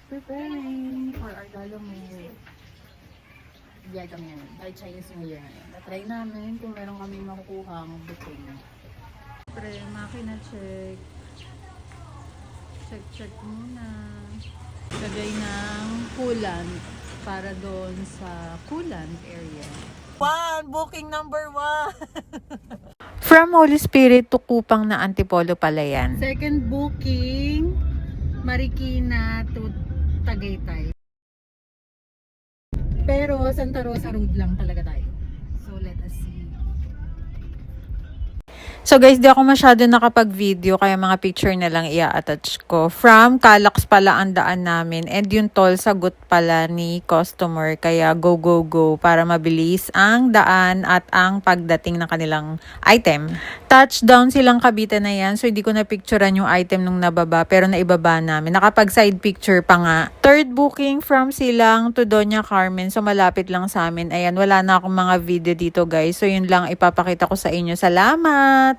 Preparing for our Dolomite. Biyay kami ngayon. Dahil Chinese New Year ngayon. Natry namin kung meron kami makukuhang booking. Pre, makina check. Check muna. Lagay ng coolant para doon sa coolant area. Booking number 1. From Holy Spirit to Kupang na Antipolo pala yan. Second booking, Marikina to Tagaytay. Pero Santa Rosa Road lang talaga tayo. So let us see. So guys, di ako masyado nakapag-video kaya mga picture na lang i-attach ko. From Calax pala ang daan namin and yung toll sagot pala ni customer kaya go para mabilis ang daan at ang pagdating ng kanilang item. Touchdown silang Cavite na yan so hindi ko na picturean yung item nung nababa pero naibaba namin. Nakapag side picture pa nga. Third booking from Silang to Doña Carmen so malapit lang sa amin. Ayan, wala na akong mga video dito guys. So yun lang ipapakita ko sa inyo. Salamat!